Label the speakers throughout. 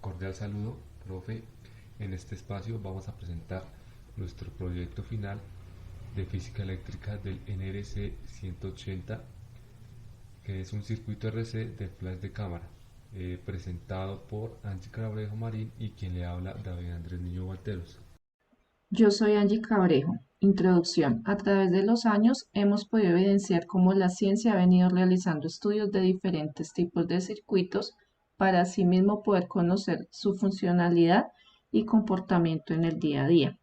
Speaker 1: Cordial saludo, profe. En este espacio vamos a presentar nuestro proyecto final de física eléctrica del NRC 180, que es un circuito RC de flash de cámara, presentado por Angie Cabrejo Marín y quien le habla David Andrés Niño Walteros.
Speaker 2: Yo soy Angie Cabrejo. Introducción. A través de los años hemos podido evidenciar cómo la ciencia ha venido realizando estudios de diferentes tipos de circuitos para asimismo poder conocer su funcionalidad y comportamiento en el día a día.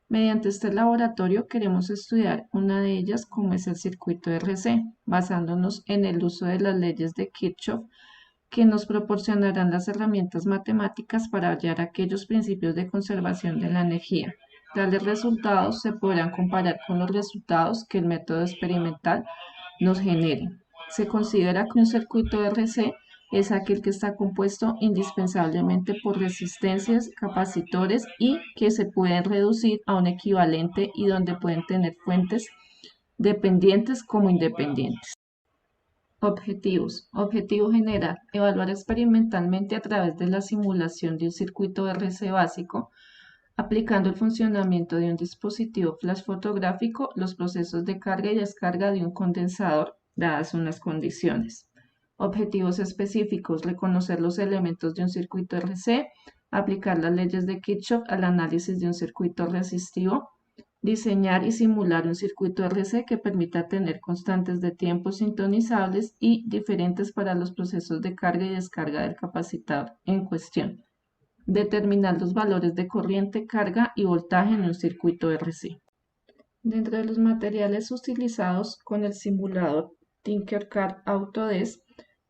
Speaker 2: Mediante este laboratorio queremos estudiar una de ellas como es el circuito RC, basándonos en el uso de las leyes de Kirchhoff que nos proporcionarán las herramientas matemáticas para hallar aquellos principios de conservación de la energía. Tales resultados se podrán comparar con los resultados que el método experimental nos genere. Se considera que un circuito RC es aquel que está compuesto indispensablemente por resistencias, capacitores y que se pueden reducir a un equivalente y donde pueden tener fuentes dependientes como independientes. Objetivos. Objetivo general. Evaluar experimentalmente a través de la simulación de un circuito RC básico, aplicando el funcionamiento de un dispositivo flash fotográfico, los procesos de carga y descarga de un condensador, dadas unas condiciones. Objetivos específicos. Reconocer los elementos de un circuito RC, aplicar las leyes de Kirchhoff al análisis de un circuito resistivo, diseñar y simular un circuito RC que permita tener constantes de tiempo sintonizables y diferentes para los procesos de carga y descarga del capacitor en cuestión. Determinar los valores de corriente, carga y voltaje en un circuito RC. Dentro de los materiales utilizados con el simulador Tinkercad Autodesk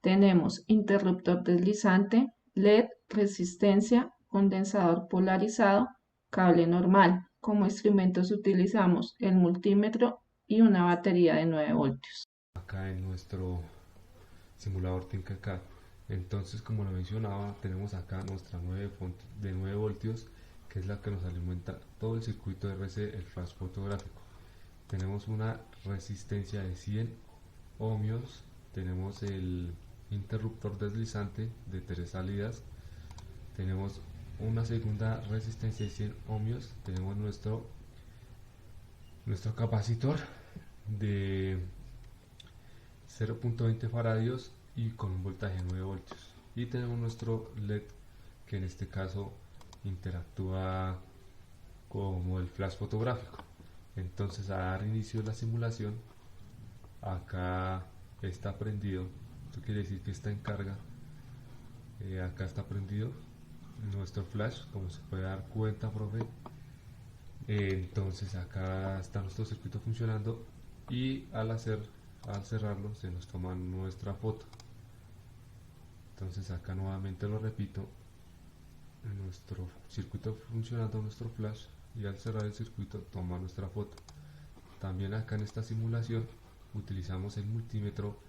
Speaker 2: tenemos interruptor deslizante, LED, resistencia, condensador polarizado, cable normal. Como instrumentos utilizamos el multímetro y una batería de 9 voltios.
Speaker 1: Acá en nuestro simulador Tinkercad. Entonces, como lo mencionaba, tenemos acá nuestra 9 de 9 voltios, que es la que nos alimenta todo el circuito de RC, el flash fotográfico. Tenemos una resistencia de 100 ohmios, tenemos el interruptor deslizante de 3 salidas, tenemos una segunda resistencia de 100 ohmios, tenemos nuestro capacitor de 0.20 faradios y con un voltaje de 9 voltios, y tenemos nuestro LED, que en este caso interactúa como el flash fotográfico. Entonces, a dar inicio a la simulación, acá está prendido, esto quiere decir que está en carga. Acá está prendido nuestro flash, como se puede dar cuenta, profe. Entonces acá está nuestro circuito funcionando, y al cerrarlo se nos toma nuestra foto. Entonces acá nuevamente lo repito, nuestro circuito funcionando, nuestro flash, y al cerrar el circuito toma nuestra foto. También acá en esta simulación utilizamos el multímetro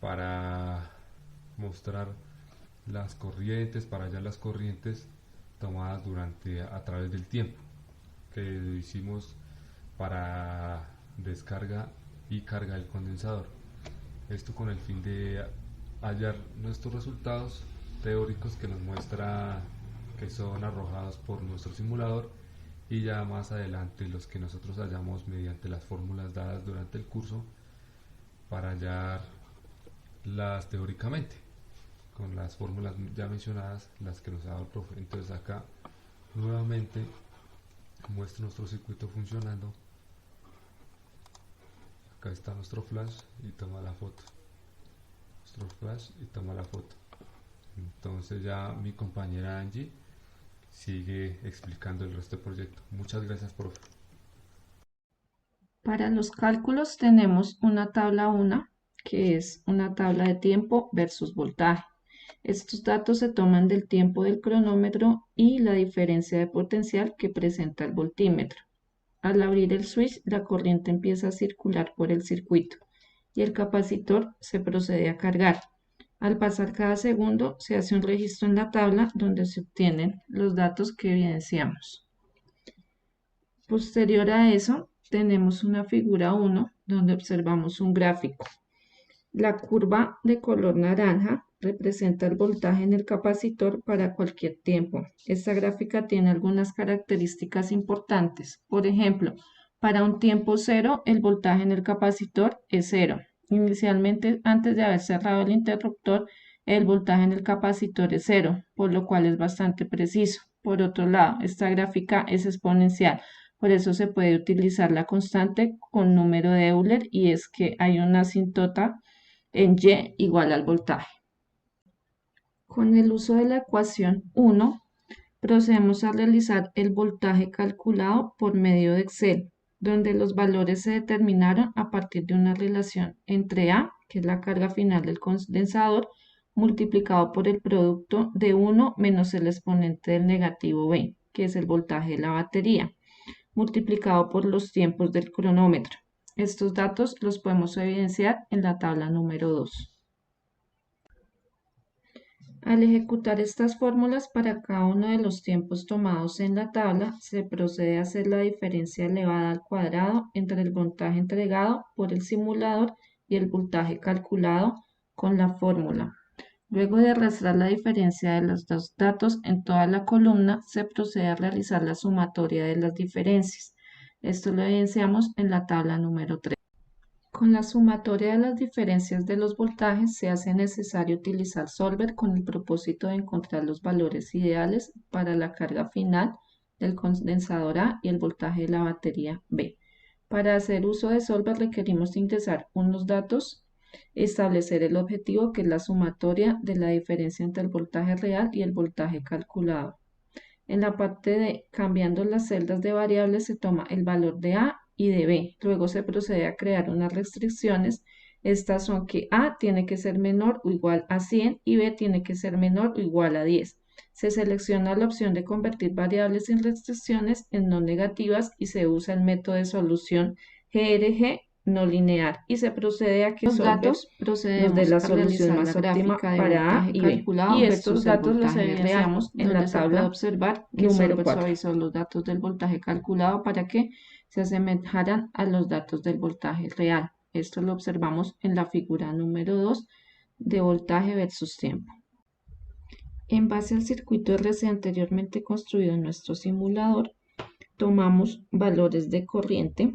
Speaker 1: para mostrar las corrientes, para hallar las corrientes tomadas a través del tiempo, que hicimos para descarga y carga del condensador. Esto con el fin de hallar nuestros resultados teóricos que nos muestra que son arrojados por nuestro simulador, y ya más adelante los que nosotros hallamos mediante las fórmulas dadas durante el curso para hallarlas teóricamente con las fórmulas ya mencionadas, las que nos ha dado el profe. Entonces acá nuevamente muestro nuestro circuito funcionando. Acá está nuestro flash y toma la foto. Nuestro flash y toma la foto. Entonces ya mi compañera Angie sigue explicando el resto del proyecto. Muchas gracias, profe.
Speaker 2: Para los cálculos tenemos una tabla 1, que es una tabla de tiempo versus voltaje. Estos datos se toman del tiempo del cronómetro y la diferencia de potencial que presenta el voltímetro. Al abrir el switch, la corriente empieza a circular por el circuito y el capacitor se procede a cargar. Al pasar cada segundo, se hace un registro en la tabla donde se obtienen los datos que evidenciamos. Posterior a eso, tenemos una figura 1 donde observamos un gráfico. La curva de color naranja representa el voltaje en el capacitor para cualquier tiempo. Esta gráfica tiene algunas características importantes. Por ejemplo, para un tiempo cero, el voltaje en el capacitor es cero. Inicialmente, antes de haber cerrado el interruptor, el voltaje en el capacitor es cero, por lo cual es bastante preciso. Por otro lado, esta gráfica es exponencial, por eso se puede utilizar la constante con número de Euler, y es que hay una asíntota en Y igual al voltaje. Con el uso de la ecuación 1, procedemos a realizar el voltaje calculado por medio de Excel, donde los valores se determinaron a partir de una relación entre A, que es la carga final del condensador, multiplicado por el producto de 1 menos el exponente del negativo B, que es el voltaje de la batería, multiplicado por los tiempos del cronómetro. Estos datos los podemos evidenciar en la tabla número 2. Al ejecutar estas fórmulas para cada uno de los tiempos tomados en la tabla, se procede a hacer la diferencia elevada al cuadrado entre el voltaje entregado por el simulador y el voltaje calculado con la fórmula. Luego de arrastrar la diferencia de los dos datos en toda la columna, se procede a realizar la sumatoria de las diferencias. Esto lo evidenciamos en la tabla número 3. Con la sumatoria de las diferencias de los voltajes se hace necesario utilizar Solver con el propósito de encontrar los valores ideales para la carga final del condensador A y el voltaje de la batería B. Para hacer uso de Solver requerimos ingresar unos datos, establecer el objetivo, que es la sumatoria de la diferencia entre el voltaje real y el voltaje calculado. En la parte de cambiando las celdas de variables se toma el valor de A y de B. Luego se procede a crear unas restricciones. Estas son que A tiene que ser menor o igual a 100 y B tiene que ser menor o igual a 10. Se selecciona la opción de convertir variables sin restricciones en no negativas y se usa el método de solución GRG no lineal, y se procede a que los datos procedemos de la solución más óptima para A y B. Y estos datos los evidenciamos en la tabla observar que número 4. Suavizó los datos del voltaje calculado para que se asemejaran a los datos del voltaje real. Esto lo observamos en la figura número 2 de voltaje versus tiempo. En base al circuito RC anteriormente construido en nuestro simulador, tomamos valores de corriente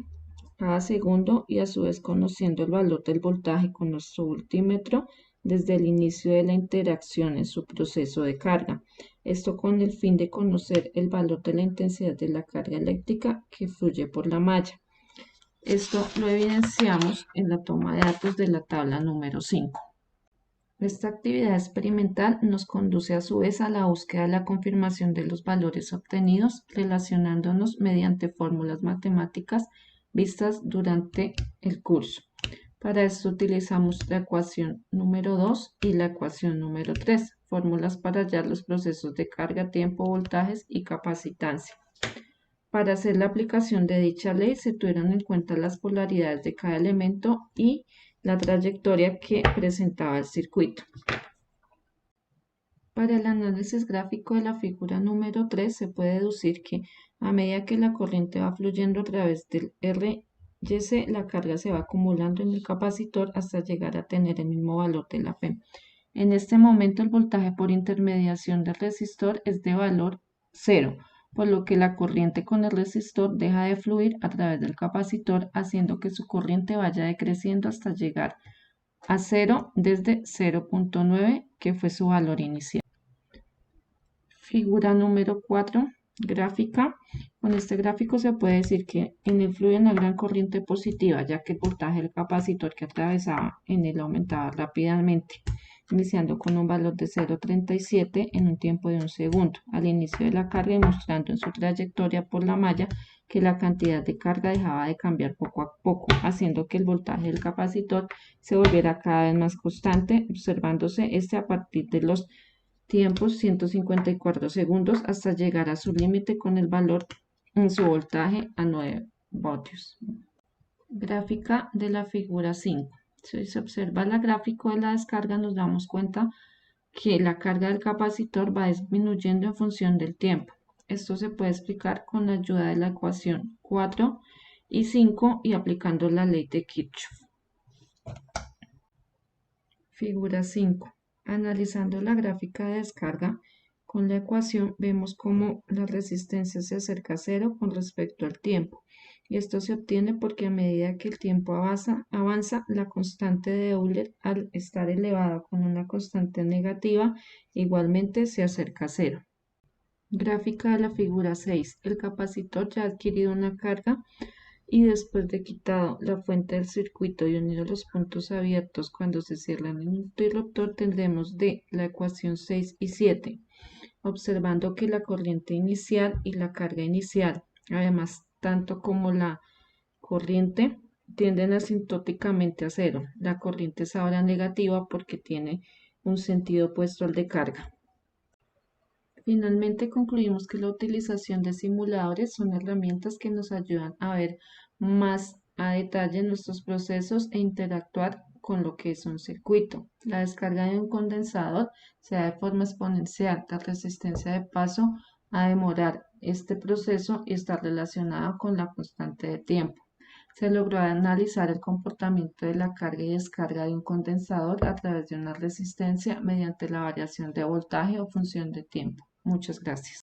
Speaker 2: cada segundo y a su vez conociendo el valor del voltaje con nuestro voltímetro desde el inicio de la interacción en su proceso de carga. Esto con el fin de conocer el valor de la intensidad de la carga eléctrica que fluye por la malla. Esto lo evidenciamos en la toma de datos de la tabla número 5. Esta actividad experimental nos conduce a su vez a la búsqueda de la confirmación de los valores obtenidos relacionándonos mediante fórmulas matemáticas vistas durante el curso. Para esto utilizamos la ecuación número 2 y la ecuación número 3, fórmulas para hallar los procesos de carga, tiempo, voltajes y capacitancia. Para hacer la aplicación de dicha ley se tuvieron en cuenta las polaridades de cada elemento y la trayectoria que presentaba el circuito. Para el análisis gráfico de la figura número 3 se puede deducir que a medida que la corriente va fluyendo a través del RYC, la carga se va acumulando en el capacitor hasta llegar a tener el mismo valor de la P. En este momento el voltaje por intermediación del resistor es de valor 0, por lo que la corriente con el resistor deja de fluir a través del capacitor, haciendo que su corriente vaya decreciendo hasta llegar a 0 desde 0.9, que fue su valor inicial. Figura número 4, gráfica. Con este gráfico se puede decir que en él fluye una gran corriente positiva, ya que el voltaje del capacitor que atravesaba en él aumentaba rápidamente, iniciando con un valor de 0.37 en un tiempo de 1 segundo al inicio de la carga y mostrando en su trayectoria por la malla que la cantidad de carga dejaba de cambiar poco a poco, haciendo que el voltaje del capacitor se volviera cada vez más constante, observándose este a partir de los tiempos 154 segundos hasta llegar a su límite con el valor en su voltaje a 9 voltios. Gráfica de la figura 5. Si se observa la gráfico de la descarga, nos damos cuenta que la carga del capacitor va disminuyendo en función del tiempo. Esto se puede explicar con la ayuda de la ecuación 4 y 5 y aplicando la ley de Kirchhoff. Figura 5. Analizando la gráfica de descarga, con la ecuación vemos cómo la resistencia se acerca a cero con respecto al tiempo. Y esto se obtiene porque a medida que el tiempo avanza, la constante de Euler, al estar elevada con una constante negativa, igualmente se acerca a cero. Gráfica de la figura 6. El capacitor ya ha adquirido una carga y después de quitado la fuente del circuito y unido los puntos abiertos cuando se cierra el interruptor, tendremos de la ecuación 6 y 7, observando que la corriente inicial y la carga inicial, además tanto como la corriente, tienden asintóticamente a cero. La corriente es ahora negativa porque tiene un sentido opuesto al de carga. Finalmente concluimos que la utilización de simuladores son herramientas que nos ayudan a ver más a detalle nuestros procesos e interactuar con lo que es un circuito. La descarga de un condensador se da de forma exponencial. La resistencia de paso a demorar este proceso está relacionada con la constante de tiempo. Se logró analizar el comportamiento de la carga y descarga de un condensador a través de una resistencia mediante la variación de voltaje o función de tiempo. Muchas gracias.